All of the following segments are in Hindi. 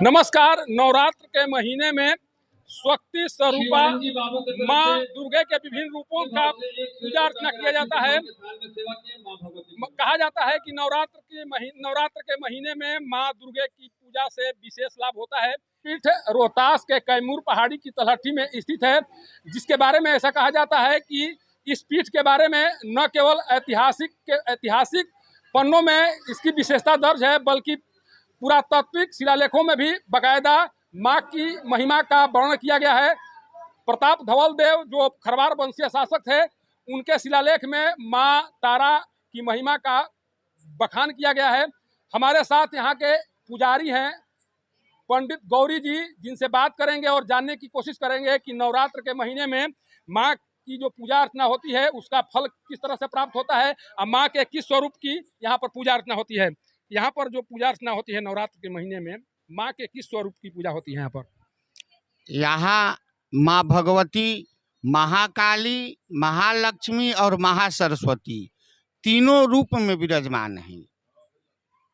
नमस्कार। नवरात्र के महीने में शक्ति स्वरूपा माँ दुर्गा के विभिन्न रूपों का पूजा अर्चना किया जाता है। कहा जाता है कि नवरात्र के महीने में माँ दुर्गा की पूजा से विशेष लाभ होता है। पीठ रोहतास के कैमूर पहाड़ी की तलहटी में स्थित है, जिसके बारे में ऐसा कहा जाता है कि इस पीठ के बारे में न केवल ऐतिहासिक पन्नों में इसकी विशेषता दर्ज है, बल्कि पुरातात्विक शिलालेखों में भी बाकायदा माँ की महिमा का वर्णन किया गया है। प्रताप धवल देव जो खरवार वंशीय शासक थे, उनके शिलालेख में माँ तारा की महिमा का बखान किया गया है। हमारे साथ यहाँ के पुजारी हैं पंडित गौरी जी, जिनसे बात करेंगे और जानने की कोशिश करेंगे कि नवरात्र के महीने में माँ की जो पूजा अर्चना होती है उसका फल किस तरह से प्राप्त होता है और माँ के किस स्वरूप की यहाँ पर पूजा अर्चना होती है। यहाँ पर जो पूजा अर्चना होती है नवरात्र के महीने में, माँ के किस स्वरूप की पूजा होती है यहाँ पर? यहाँ माँ भगवती, महाकाली, महालक्ष्मी और महासरस्वती तीनों रूप में विराजमान हैं।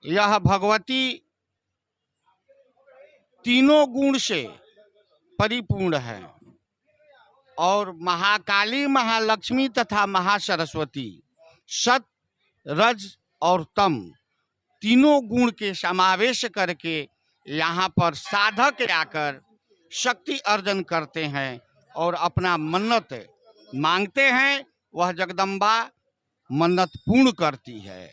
यह भगवती तीनों गुण से परिपूर्ण है और महाकाली, महालक्ष्मी तथा महासरस्वती सत, रज और तम तीनों गुण के समावेश करके यहाँ पर साधक आकर शक्ति अर्जन करते हैं और अपना मन्नत मांगते हैं। वह जगदम्बा मन्नत पूर्ण करती है।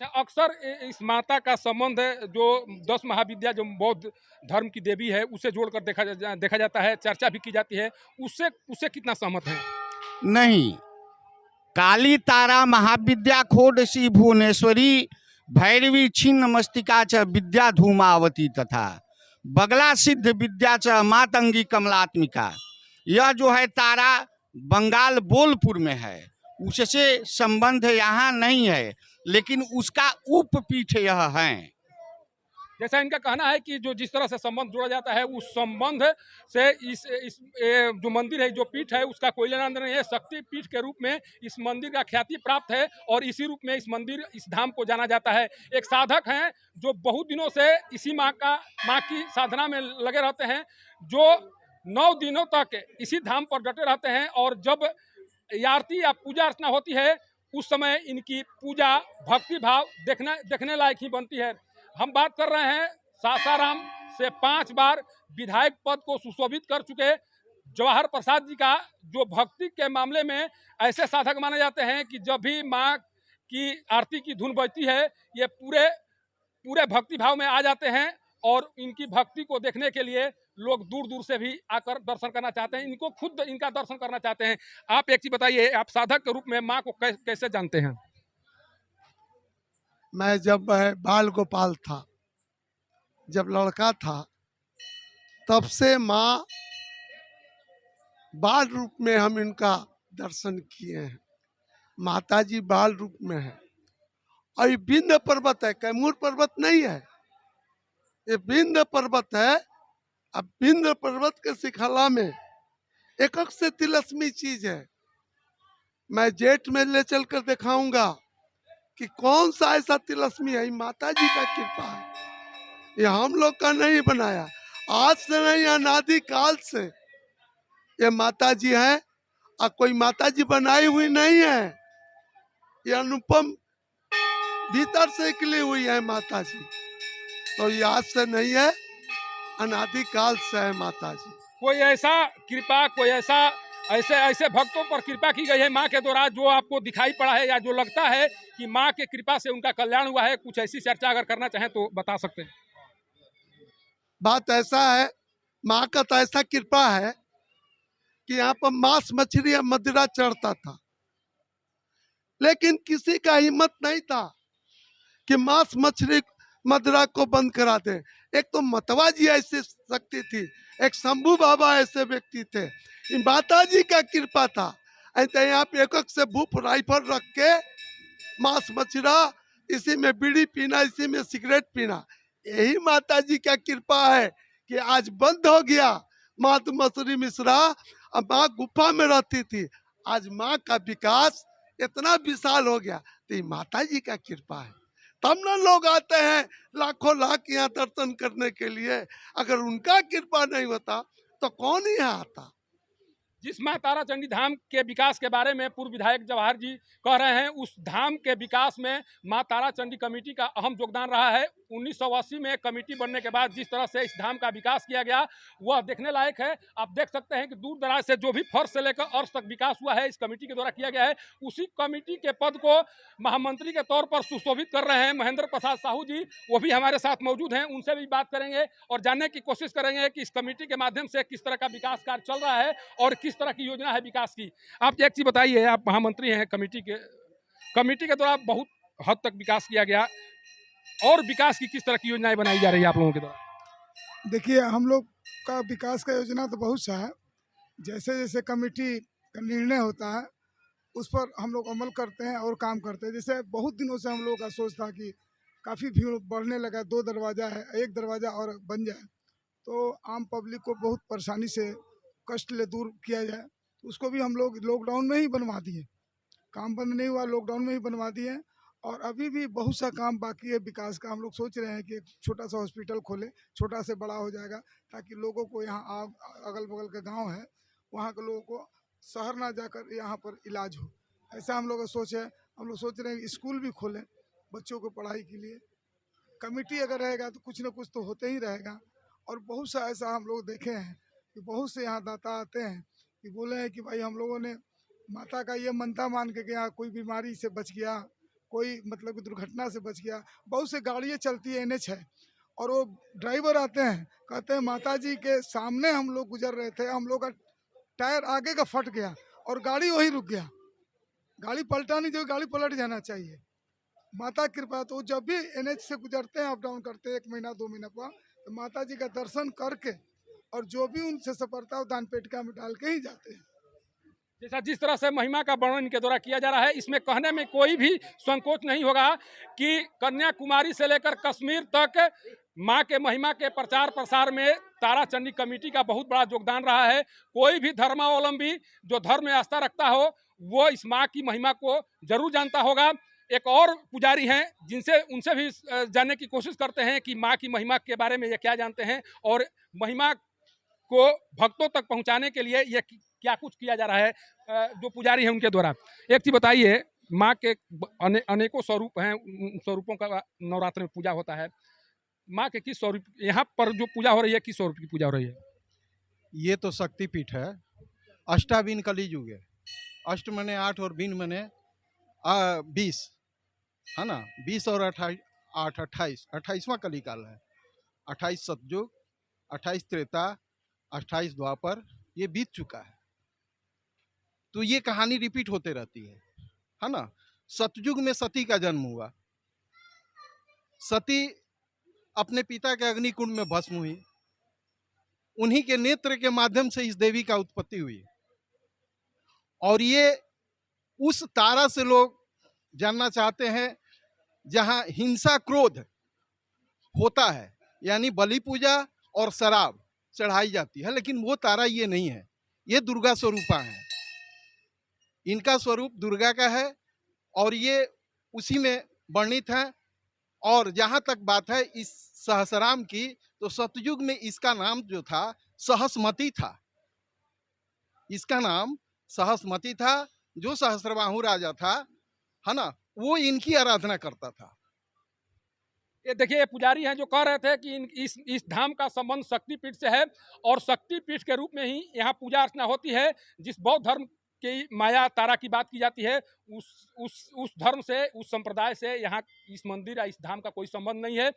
अक्सर इस माता का संबंध जो 10 महाविद्या जो बौद्ध धर्म की देवी है उसे जोड़कर देखा जाता है, चर्चा भी की जाती है। उससे कितना सहमत है? नहीं, काली तारा महाविद्या खोड सी भुवनेश्वरी भैरवी छिन्न मस्तिका च विद्या धूमावती तथा बगला सिद्ध विद्या च मातंगी कमलात्मिका। यह जो है तारा बंगाल बोलपुर में है, उससे संबंध यहाँ नहीं है, लेकिन उसका उपपीठ यह है। जैसा इनका कहना है कि जो जिस तरह से संबंध जोड़ा जाता है उस संबंध से इस जो मंदिर है, जो पीठ है, उसका कोई लेना देना नहीं है। शक्ति पीठ के रूप में इस मंदिर का ख्याति प्राप्त है और इसी रूप में इस धाम को जाना जाता है। एक साधक हैं जो बहुत दिनों से इसी माँ की साधना में लगे रहते हैं, जो 9 दिनों तक इसी धाम पर डटे रहते हैं और जब आरती या पूजा अर्चना होती है उस समय इनकी पूजा भक्ति भाव देखने लायक ही बनती है। हम बात कर रहे हैं सासाराम से 5 बार विधायक पद को सुशोभित कर चुके जवाहर प्रसाद जी का, जो भक्ति के मामले में ऐसे साधक माने जाते हैं कि जब भी माँ की आरती की धुन बजती है ये पूरे भक्ति भाव में आ जाते हैं और इनकी भक्ति को देखने के लिए लोग दूर दूर से भी आकर दर्शन करना चाहते हैं, इनको खुद इनका दर्शन करना चाहते हैं। आप एक चीज बताइए, आप साधक के रूप में माँ को कैसे जानते हैं? मैं जब बाल गोपाल था, जब लड़का था, तब से माँ बाल रूप में हम इनका दर्शन किए हैं। माता जी बाल रूप में है और ये विंध्य पर्वत है, कैमूर पर्वत नहीं है, ये विंध्य पर्वत है। अब विंध्य पर्वत के शिखला में एक से तिलस्मी चीज है। मैं जेठ में ले चलकर दिखाऊंगा कि कौन सा ऐसा तिलस्मी है। माता जी का कृपा है, ये हम लोग का नहीं बनाया, आज से नहीं, अनादि काल से ये माता जी है और कोई माता जी बनाई हुई नहीं है। ये अनुपम भीतर से निकली हुई है माता जी, तो ये आज से नहीं है, अनादि काल से है माता जी। कोई ऐसा कृपा, कोई ऐसे भक्तों पर कृपा की गई है माँ के द्वारा जो आपको दिखाई पड़ा है या जो लगता है कि माँ के कृपा से उनका कल्याण हुआ है? कुछ ऐसी चर्चा अगर करना चाहें तो बता सकते हैं। बात ऐसा है, माँ का तो ऐसा कृपा है कि यहाँ पर मांस मछली या मदिरा चढ़ता था, लेकिन किसी का हिम्मत नहीं था कि मांस मछली मदिरा को बंद करा दे। एक तो मतवा जी ऐसी शक्ति थी, एक शंभू बाबा ऐसे व्यक्ति थे, माता जी का कृपा था। ऐसे यहाँ पे एक से भूप राइफल रख के मांस मछरा, इसी में बीड़ी पीना, इसी में सिगरेट पीना, यही माता जी का कृपा है कि आज बंद हो गया। माँ मसूरी मिश्रा अब माँ गुफा में रहती थी, आज माँ का विकास इतना विशाल हो गया, तो ये माता जी का कृपा है। तब ना लोग आते हैं लाखों लाख यहाँ दर्शन करने के लिए। अगर उनका कृपा नहीं होता तो कौन यहाँ आता। जिस मां तारा चंडी धाम के विकास के बारे में पूर्व विधायक जवाहर जी कह रहे हैं, उस धाम के विकास में मां तारा चंडी कमेटी का अहम योगदान रहा है। 1980 में कमेटी बनने के बाद जिस तरह से इस धाम का विकास किया गया वह देखने लायक है। आप देख सकते हैं कि दूर दराज से जो भी फर्श से लेकर अर्श तक विकास हुआ है इस कमेटी के द्वारा किया गया है। उसी कमेटी के पद को महामंत्री के तौर पर सुशोभित कर रहे हैं महेंद्र प्रसाद साहू जी, वो भी हमारे साथ मौजूद हैं। उनसे भी बात करेंगे और जानने की कोशिश करेंगे कि इस कमेटी के माध्यम से किस तरह का विकास कार्य चल रहा है और किस तरह की योजना है विकास की। आप एक चीज बताइए, आप महामंत्री हैं कमेटी के द्वारा बहुत हद तक विकास किया गया और विकास की किस तरह की योजनाएं बनाई जा रही है आप लोगों के द्वारा? देखिए, हम लोग का विकास का योजना तो बहुत सा है। जैसे जैसे कमेटी का निर्णय होता है उस पर हम लोग अमल करते हैं और काम करते हैं। जैसे बहुत दिनों से हम लोगों का सोच था कि काफ़ी भीड़ बढ़ने लगा, 2 दरवाज़ा है, 1 दरवाज़ा और बन जाए तो आम पब्लिक को बहुत परेशानी से कष्ट ले दूर किया जाए। तो उसको भी हम लोग लॉकडाउन में ही बनवा दिए। काम बंद नहीं हुआ, लॉकडाउन में ही बनवा दिए। और अभी भी बहुत सा काम बाकी है विकास का। हम लोग सोच रहे हैं कि एक छोटा सा हॉस्पिटल खोले, छोटा से बड़ा हो जाएगा ताकि लोगों को यहाँ अगल बगल के गांव है वहाँ के लोगों को शहर ना जाकर यहाँ पर इलाज हो। ऐसा हम लोग का सोच है। हम लोग सोच रहे हैं कि स्कूल भी खोलें बच्चों को पढ़ाई के लिए। कमेटी अगर रहेगा तो कुछ ना कुछ तो होते ही रहेगा। और बहुत सा ऐसा हम लोग देखे हैं कि बहुत से यहाँ दाता आते हैं कि बोले हैं कि भाई हम लोगों ने माता का ये मनता मान के गया, कोई बीमारी से बच गया, कोई मतलब कि दुर्घटना से बच गया। बहुत से गाड़ियाँ चलती है NH है और वो ड्राइवर आते हैं कहते हैं माता जी के सामने हम लोग गुजर रहे थे, हम लोग का टायर आगे का फट गया और गाड़ी वहीं रुक गया। गाड़ी पलटा नहीं, जो गाड़ी पलट जाना चाहिए। माता कृपा। तो जब भी NH से गुजरते हैं, अप डाउन करते हैं 1 महीना 2 महीना पर, तो माता जी का दर्शन करके और जो भी उनसे सफलता हो दान पेटिका में डाल के ही जाते हैं। जैसा जिस तरह से महिमा का वर्णन इनके द्वारा किया जा रहा है, इसमें कहने में कोई भी संकोच नहीं होगा कि कन्याकुमारी से लेकर कश्मीर तक माँ के महिमा के प्रचार प्रसार में तारा चंडी कमेटी का बहुत बड़ा योगदान रहा है। कोई भी धर्मावलंबी जो धर्म में आस्था रखता हो वो इस माँ की महिमा को जरूर जानता होगा। एक और पुजारी हैं जिनसे उनसे भी जानने की कोशिश करते हैं कि माँ की महिमा के बारे में ये क्या जानते हैं और महिमा को भक्तों तक पहुंचाने के लिए ये क्या कुछ किया जा रहा है। जो पुजारी हैं उनके द्वारा एक चीज बताइए, माँ के अनेकों स्वरूप हैं, उन स्वरूपों का नवरात्र में पूजा होता है। माँ के किस स्वरूप यहाँ पर जो पूजा हो रही है किस स्वरूप की पूजा हो रही है? ये तो शक्तिपीठ है। अष्टाबीन कलियुग है। अष्ट मने 8 और बीन मने 20 है ना। 20 और 28 28वां कलिकाल है। 28 सतयुग, 28 त्रेता, 28 द्वापर, ये बीत चुका है। तो ये कहानी रिपीट होते रहती है ना। सतयुग में सती का जन्म हुआ। सती अपने पिता के अग्निकुंड में भस्म हुई। उन्हीं के नेत्र के माध्यम से इस देवी का उत्पत्ति हुई। और ये उस तारा से लोग जानना चाहते हैं जहां हिंसा क्रोध होता है, यानी बलि पूजा और शराब चढ़ाई जाती है। लेकिन वो तारा ये नहीं है, ये दुर्गा स्वरूपा है। इनका स्वरूप दुर्गा का है और ये उसी में वर्णित है। और जहां तक बात है इस सहस्राम की, तो सतयुग में इसका नाम जो था सहस्मती था। इसका नाम सहस्मती था। जो सहस्रबाहु राजा था है ना, वो इनकी आराधना करता था। ये देखिए, ये पुजारी हैं जो कह रहे थे कि इस धाम का संबंध शक्तिपीठ से है और शक्तिपीठ के रूप में ही यहाँ पूजा अर्चना होती है। जिस बौद्ध धर्म की माया तारा की बात की जाती है उस धर्म से, उस संप्रदाय से यहाँ इस मंदिर या इस धाम का कोई संबंध नहीं है।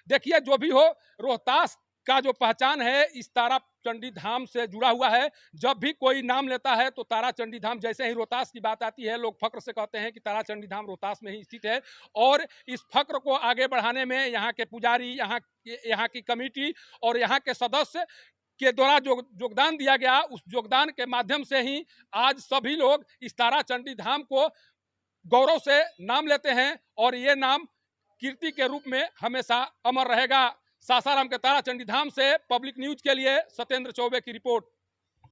देखिए, जो भी हो, रोहतास का जो पहचान है इस तारा चंडी धाम से जुड़ा हुआ है। जब भी कोई नाम लेता है तो तारा चंडी धाम, जैसे ही रोहतास की बात आती है लोग फक्र से कहते हैं कि तारा चंडी धाम रोहतास में ही स्थित है। और इस फक्र को आगे बढ़ाने में यहाँ के पुजारी, यहाँ की कमेटी और यहाँ के सदस्य के द्वारा जो योगदान दिया गया, उस योगदान के माध्यम से ही आज सभी लोग इस तारा चंडी धाम को गौरव से नाम लेते हैं और ये नाम कीर्ति के रूप में हमेशा अमर रहेगा। सासाराम के तारा चंडी धाम से पब्लिक न्यूज के लिए सत्येंद्र चौबे की रिपोर्ट।